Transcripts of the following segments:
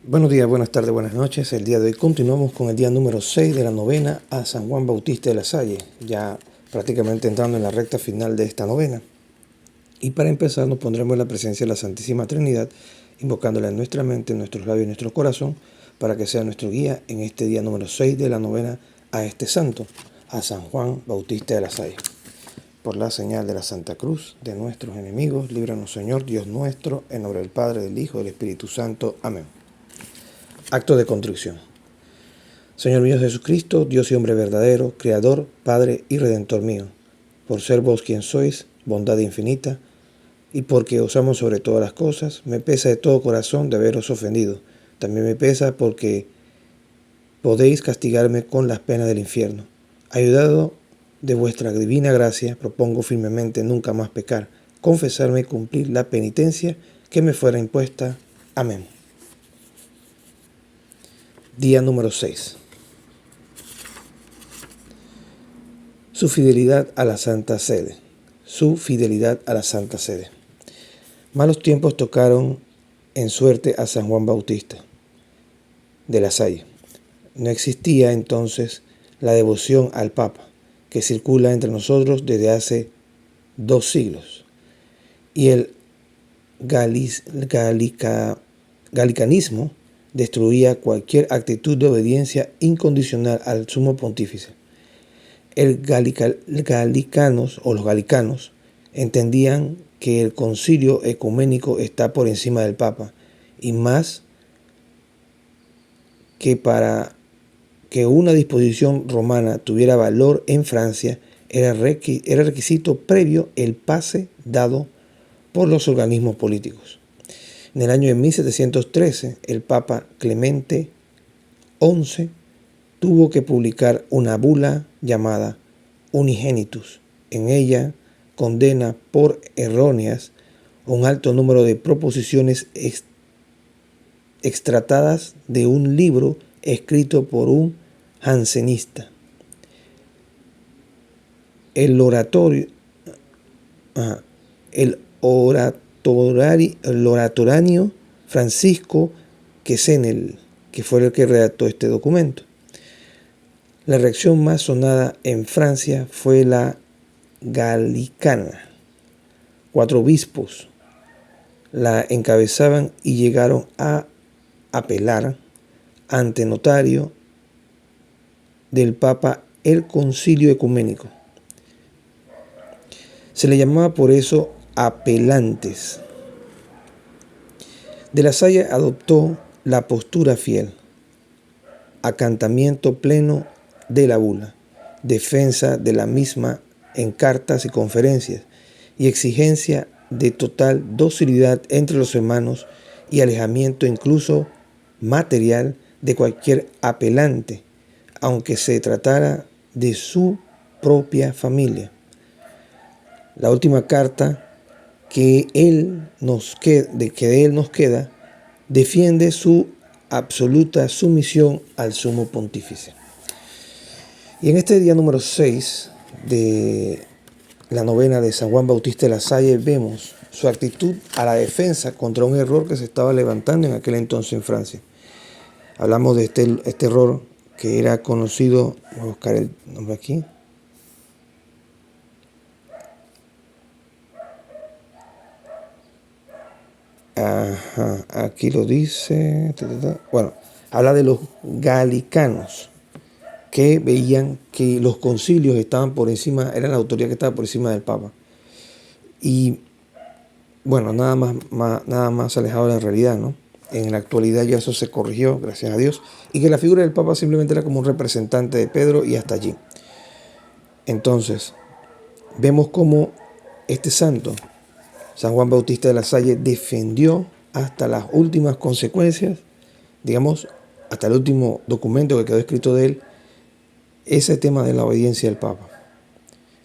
Buenos días, buenas tardes, buenas noches. El día de hoy continuamos con el día número 6 de la novena a San Juan Bautista de la Salle, ya prácticamente entrando en la recta final de esta novena. Y para empezar nos pondremos en la presencia de la Santísima Trinidad, invocándola en nuestra mente, en nuestros labios y en nuestro corazón, para que sea nuestro guía en este día número 6 de la novena a este santo, a San Juan Bautista de la Salle. Por la señal de la Santa Cruz de nuestros enemigos, líbranos Señor Dios nuestro, en nombre del Padre, del Hijo y del Espíritu Santo. Amén. Acto de contrición. Señor mío Jesucristo, Dios y hombre verdadero, Creador, Padre y Redentor mío, por ser vos quien sois, bondad infinita, y porque os amo sobre todas las cosas, me pesa de todo corazón de haberos ofendido. También me pesa porque podéis castigarme con las penas del infierno. Ayudado de vuestra divina gracia, propongo firmemente nunca más pecar, confesarme y cumplir la penitencia que me fuera impuesta. Amén. Día número 6. Su fidelidad a la Santa Sede. Su fidelidad a la Santa Sede. Malos tiempos tocaron en suerte a San Juan Bautista de la Salle. No existía entonces la devoción al Papa, que circula entre nosotros desde hace 2 siglos, y el galicanismo destruía cualquier actitud de obediencia incondicional al sumo pontífice. Los galicanos entendían que el concilio ecuménico está por encima del Papa, y más que para que una disposición romana tuviera valor en Francia, era requisito previo el pase dado por los organismos políticos. En el año de 1713, el Papa Clemente XI tuvo que publicar una bula llamada Unigenitus. En ella condena por erróneas un alto número de proposiciones extratadas de un libro escrito por un jansenista. El oratoranio Francisco Quesnel, que fue el que redactó este documento. La reacción más sonada en Francia fue la galicana. 4 obispos la encabezaban y llegaron a apelar ante notario del Papa el concilio ecuménico. Se le llamaba por eso apelantes. De la Salle adoptó la postura fiel, acatamiento pleno de la bula, defensa de la misma en cartas y conferencias, y exigencia de total docilidad entre los hermanos y alejamiento incluso material de cualquier apelante, aunque se tratara de su propia familia. La última carta que de él nos queda defiende su absoluta sumisión al sumo pontífice. Y en este día número 6 de la novena de San Juan Bautista de la Salle vemos su actitud a la defensa contra un error que se estaba levantando en aquel entonces en Francia. Hablamos de este error que era conocido, voy a buscar el nombre aquí. Aquí lo dice. Bueno, habla de los galicanos, que veían que los concilios estaban por encima, eran la autoridad que estaba por encima del Papa. Y bueno, nada más alejado de la realidad, ¿no? En la actualidad ya eso se corrigió, gracias a Dios, y que la figura del Papa simplemente era como un representante de Pedro y hasta allí. Entonces, vemos cómo este santo, San Juan Bautista de la Salle, defendió hasta las últimas consecuencias, digamos, hasta el último documento que quedó escrito de él, ese tema de la obediencia al Papa,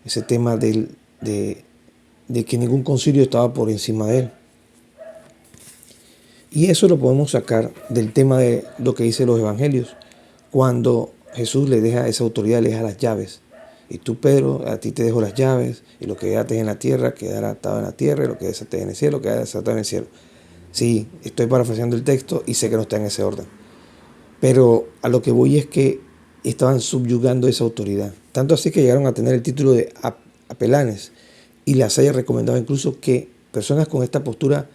ese tema de que ningún concilio estaba por encima de él. Y eso lo podemos sacar del tema de lo que dicen los evangelios, cuando Jesús le deja esa autoridad, le deja las llaves. Y tú, Pedro, a ti te dejo las llaves, y lo que ates en la tierra quedará atado en la tierra, y lo que desates en el cielo quedará desatado en el cielo. Sí, estoy parafraseando el texto y sé que no está en ese orden. Pero a lo que voy es que estaban subyugando esa autoridad. Tanto así que llegaron a tener el título de apelanes. Y La Salle recomendaba incluso que personas con esta postura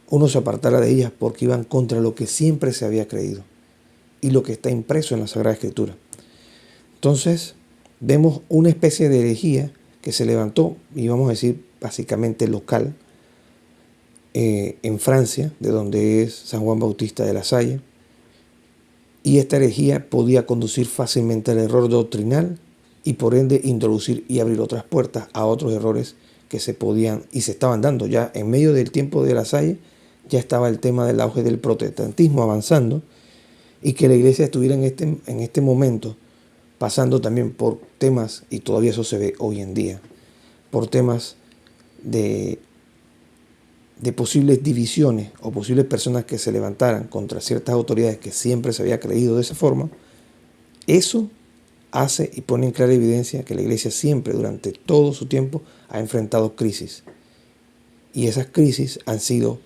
uno se apartara de ellas porque iban contra lo que siempre se había creído y lo que está impreso en la Sagrada Escritura. Entonces, vemos una especie de herejía que se levantó, y vamos a decir básicamente local, en Francia, de donde es San Juan Bautista de La Salle, y esta herejía podía conducir fácilmente al error doctrinal y por ende introducir y abrir otras puertas a otros errores que se podían y se estaban dando. Ya en medio del tiempo de La Salle ya estaba el tema del auge del protestantismo avanzando, y que la iglesia estuviera en este momento pasando también por temas, y todavía eso se ve hoy en día, por temas de posibles divisiones o posibles personas que se levantaran contra ciertas autoridades que siempre se había creído de esa forma. Eso hace y pone en clara evidencia que la iglesia siempre, durante todo su tiempo, ha enfrentado crisis. Y esas crisis han sido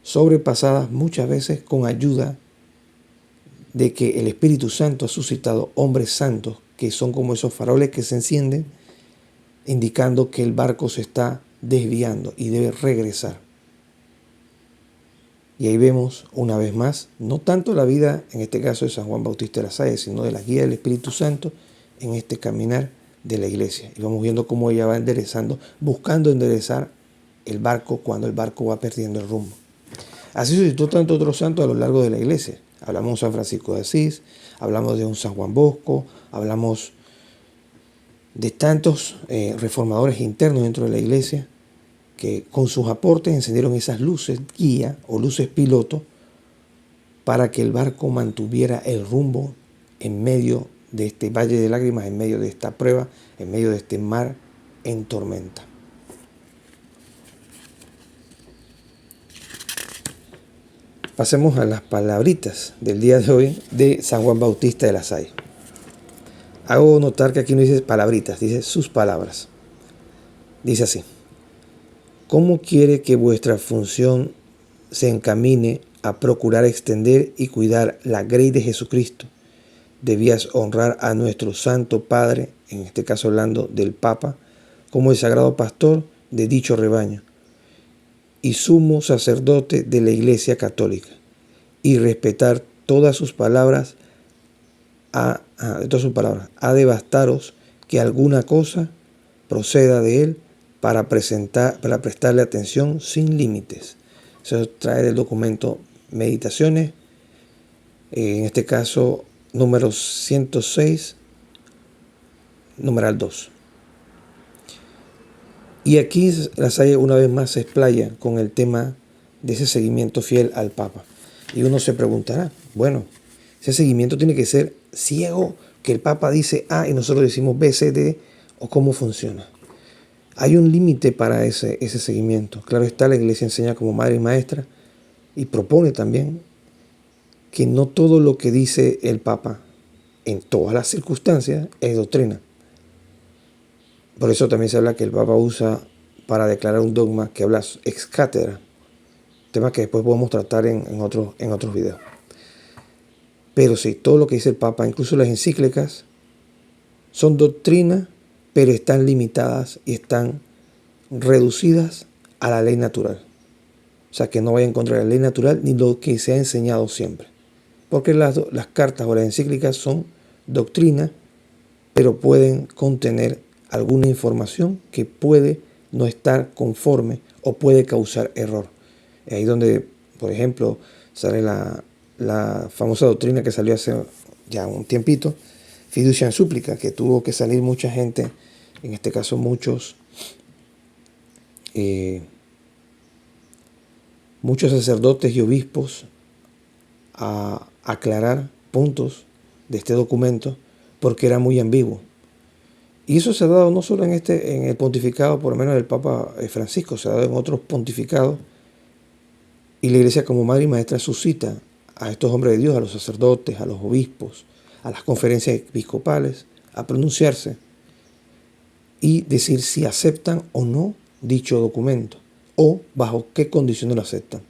sobrepasadas muchas veces con ayuda de que el Espíritu Santo ha suscitado hombres santos que son como esos faroles que se encienden, indicando que el barco se está desviando y debe regresar. Y ahí vemos una vez más, no tanto la vida, en este caso de San Juan Bautista de La Salle, sino de la guía del Espíritu Santo en este caminar de la iglesia. Y vamos viendo cómo ella va enderezando, buscando enderezar el barco cuando el barco va perdiendo el rumbo. Así suscitó tanto otros santos a lo largo de la iglesia. Hablamos de San Francisco de Asís, hablamos de un San Juan Bosco, hablamos de tantos reformadores internos dentro de la iglesia que con sus aportes encendieron esas luces guía o luces piloto para que el barco mantuviera el rumbo en medio de este valle de lágrimas, en medio de esta prueba, en medio de este mar en tormenta. Pasemos a las palabritas del día de hoy de San Juan Bautista de La Salle. Hago notar que aquí no dice palabritas, dice sus palabras. Dice así: ¿cómo quiere que vuestra función se encamine a procurar extender y cuidar la grey de Jesucristo? Debías honrar a nuestro Santo Padre, en este caso hablando del Papa, como el sagrado pastor de dicho rebaño y sumo sacerdote de la Iglesia Católica, y respetar todas sus palabras. Ha de bastaros que alguna cosa proceda de él para prestarle atención sin límites. Se trae del documento Meditaciones, en este caso número 106, numeral 2. Y aquí La Salle una vez más se explaya con el tema de ese seguimiento fiel al Papa. Y uno se preguntará, bueno, ese seguimiento tiene que ser ciego, que el Papa dice A y nosotros decimos B, C, D, o cómo funciona. Hay un límite para ese seguimiento. Claro está, la Iglesia enseña como madre y maestra y propone también que no todo lo que dice el Papa en todas las circunstancias es doctrina. Por eso también se habla que el Papa usa para declarar un dogma que habla ex cátedra, tema que después podemos tratar en otros videos. Pero sí, todo lo que dice el Papa, incluso las encíclicas, son doctrina, pero están limitadas y están reducidas a la ley natural. O sea, que no vaya en contra de la ley natural ni lo que se ha enseñado siempre. Porque las cartas o las encíclicas son doctrina, pero pueden contener alguna información que puede no estar conforme o puede causar error. Ahí donde, por ejemplo, sale la famosa doctrina que salió hace ya un tiempito, fiducia en súplica, que tuvo que salir mucha gente, en este caso muchos sacerdotes y obispos, a aclarar puntos de este documento porque era muy ambiguo. Y eso se ha dado no solo en el pontificado, por lo menos del Papa Francisco, se ha dado en otros pontificados. Y la Iglesia como madre y maestra suscita a estos hombres de Dios, a los sacerdotes, a los obispos, a las conferencias episcopales, a pronunciarse y decir si aceptan o no dicho documento o bajo qué condiciones lo aceptan.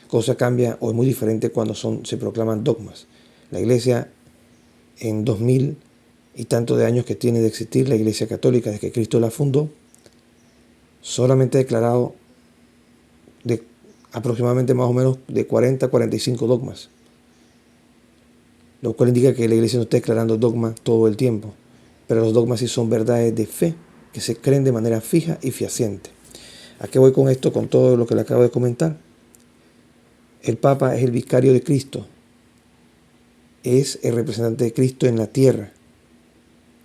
Cosa cambia o es muy diferente cuando se proclaman dogmas. La Iglesia, en 2000 y tanto de años que tiene de existir, la Iglesia Católica, desde que Cristo la fundó, solamente ha declarado de aproximadamente más o menos de 40 a 45 dogmas, lo cual indica que la Iglesia no está declarando dogmas todo el tiempo, pero los dogmas sí son verdades de fe que se creen de manera fija y fehaciente. ¿A qué voy con esto? Con todo lo que le acabo de comentar. El Papa es el vicario de Cristo, es el representante de Cristo en la tierra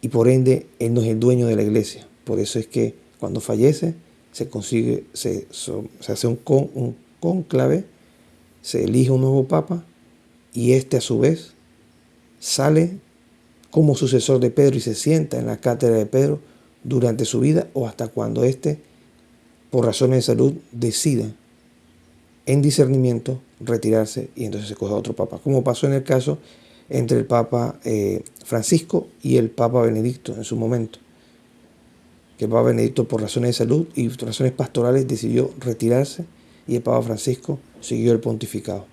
y por ende Él no es el dueño de la Iglesia. Por eso es que cuando fallece se hace un cónclave, se elige un nuevo Papa y este a su vez sale como sucesor de Pedro y se sienta en la cátedra de Pedro durante su vida o hasta cuando éste, por razones de salud, decida en discernimiento retirarse y entonces se coge a otro papa, como pasó en el caso entre el Papa Francisco y el Papa Benedicto en su momento, que el Papa Benedicto por razones de salud y razones pastorales decidió retirarse y el Papa Francisco siguió el pontificado.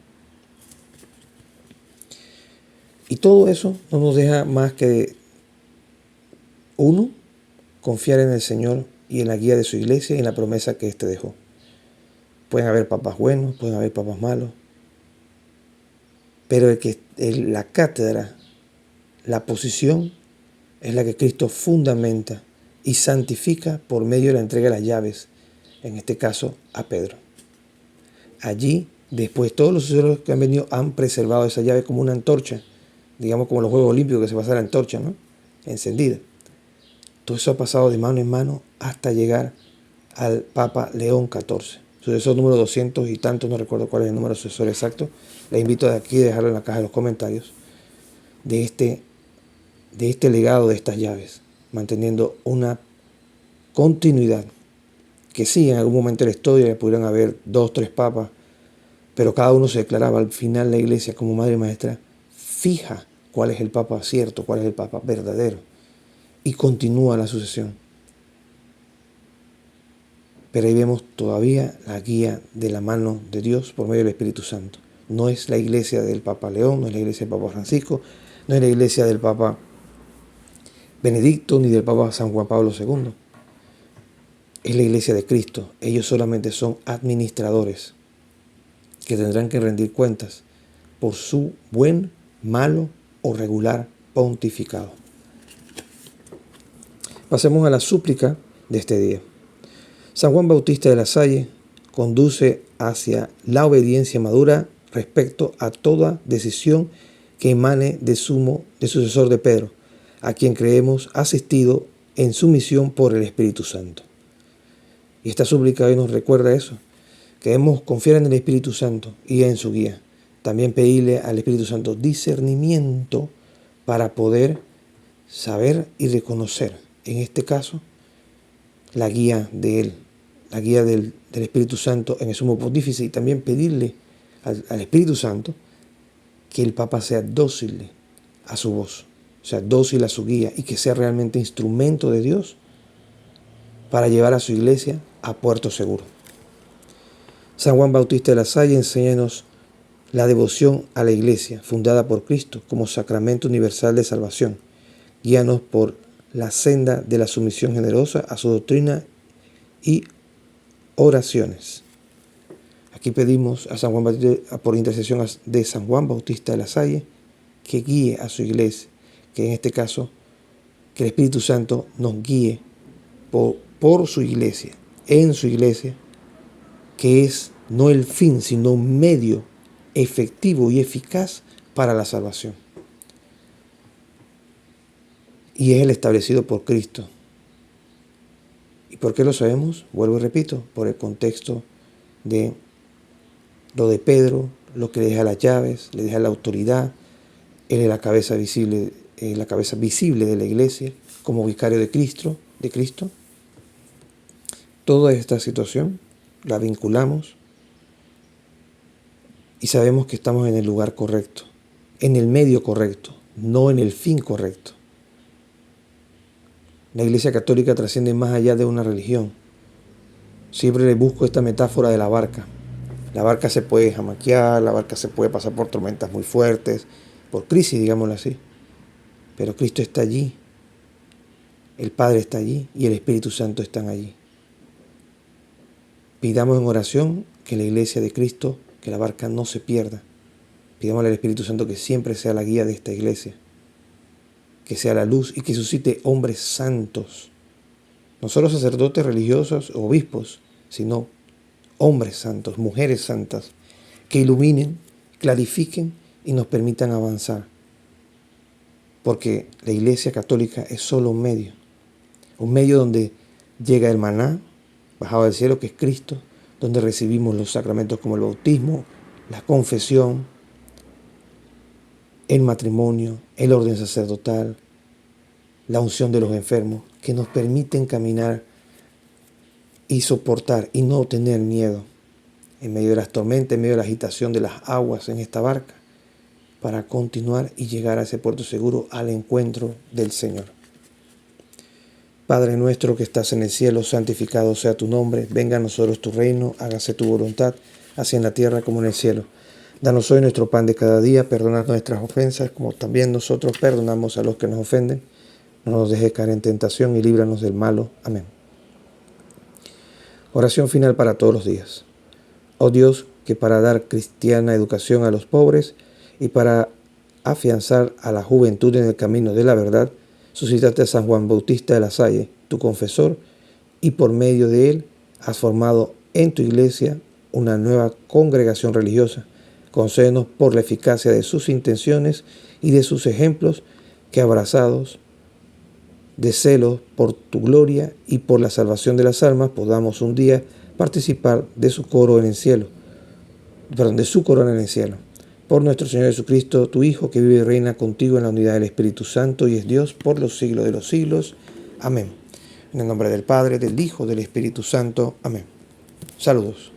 Y todo eso no nos deja más que uno, confiar en el Señor y en la guía de su iglesia y en la promesa que éste dejó. Pueden haber papas buenos, pueden haber papas malos, pero la cátedra, la posición, es la que Cristo fundamenta y santifica por medio de la entrega de las llaves, en este caso a Pedro. Allí, después, todos los sucesores que han venido han preservado esa llave como una antorcha, digamos como los Juegos Olímpicos que se pasa la antorcha, ¿no? Encendida. Todo eso ha pasado de mano en mano hasta llegar al Papa León XIV. Sucesor número 200 y tantos, no recuerdo cuál es el número de sucesor exacto. Les invito de aquí a dejarlo en la caja de los comentarios de este legado de estas llaves, manteniendo una continuidad. Que sí, en algún momento de la historia pudieran haber 2, 3 papas, pero cada uno se declaraba al final la iglesia como madre y maestra fija cuál es el papa cierto, cuál es el papa verdadero, y continúa la sucesión. Pero ahí vemos todavía la guía de la mano de Dios por medio del Espíritu Santo. No es la iglesia del Papa León, no es la iglesia del Papa Francisco, no es la iglesia del Papa Benedicto ni del Papa San Juan Pablo II. Es la iglesia de Cristo. Ellos solamente son administradores que tendrán que rendir cuentas por su buen, malo o regular pontificado. Pasemos a la súplica de este día. San Juan Bautista de la Salle conduce hacia la obediencia madura respecto a toda decisión que emane de sucesor de Pedro, a quien creemos asistido en su misión por el Espíritu Santo. Y esta súplica hoy nos recuerda eso, que debemos confiar en el Espíritu Santo y en su guía. También pedirle al Espíritu Santo discernimiento para poder saber y reconocer, en este caso, la guía de Él, la guía del Espíritu Santo en el Sumo Pontífice, y también pedirle al Espíritu Santo que el Papa sea dócil a su voz, sea dócil a su guía y que sea realmente instrumento de Dios para llevar a su iglesia a puerto seguro. San Juan Bautista de la Salle, enséñanos la devoción a la iglesia fundada por Cristo como sacramento universal de salvación. Guíanos por la senda de la sumisión generosa a su doctrina y oraciones. Aquí pedimos a San Juan Bautista, por intercesión de San Juan Bautista de la Salle, que guíe a su iglesia, que en este caso, que el Espíritu Santo nos guíe por su iglesia, en su iglesia, que es no el fin, sino un medio efectivo y eficaz para la salvación. Y es el establecido por Cristo. ¿Y por qué lo sabemos? Vuelvo y repito, por el contexto de lo de Pedro, lo que le deja las llaves, le deja la autoridad. Él es la cabeza visible de la iglesia, como vicario de Cristo. Toda esta situación la vinculamos y sabemos que estamos en el lugar correcto, en el medio correcto, no en el fin correcto. La Iglesia Católica trasciende más allá de una religión. Siempre le busco esta metáfora de la barca. La barca se puede jamaquear, la barca se puede pasar por tormentas muy fuertes, por crisis, digámoslo así. Pero Cristo está allí, el Padre está allí y el Espíritu Santo están allí. Pidamos en oración que la iglesia de Cristo, que la barca no se pierda. Pidámosle al Espíritu Santo que siempre sea la guía de esta iglesia, que sea la luz y que suscite hombres santos, no solo sacerdotes religiosos o obispos, sino hombres santos, mujeres santas, que iluminen, clarifiquen y nos permitan avanzar. Porque la Iglesia Católica es solo un medio donde llega el maná, bajado del cielo, que es Cristo, donde recibimos los sacramentos como el bautismo, la confesión, el matrimonio, el orden sacerdotal, la unción de los enfermos, que nos permiten caminar y soportar y no tener miedo en medio de las tormentas, en medio de la agitación de las aguas en esta barca, para continuar y llegar a ese puerto seguro al encuentro del Señor. Padre nuestro que estás en el cielo, santificado sea tu nombre, venga a nosotros tu reino, hágase tu voluntad, así en la tierra como en el cielo. Danos hoy nuestro pan de cada día, perdona nuestras ofensas, como también nosotros perdonamos a los que nos ofenden. No nos dejes caer en tentación y líbranos del malo. Amén. Oración final para todos los días. Oh Dios, que para dar cristiana educación a los pobres y para afianzar a la juventud en el camino de la verdad, suscitaste a San Juan Bautista de la Salle, tu confesor, y por medio de él has formado en tu iglesia una nueva congregación religiosa. Concédenos por la eficacia de sus intenciones y de sus ejemplos que, abrazados de celo por tu gloria y por la salvación de las almas, podamos un día participar de su corona en el cielo. Por nuestro Señor Jesucristo, tu Hijo, que vive y reina contigo en la unidad del Espíritu Santo y es Dios por los siglos de los siglos. Amén. En el nombre del Padre, del Hijo, del Espíritu Santo. Amén. Saludos.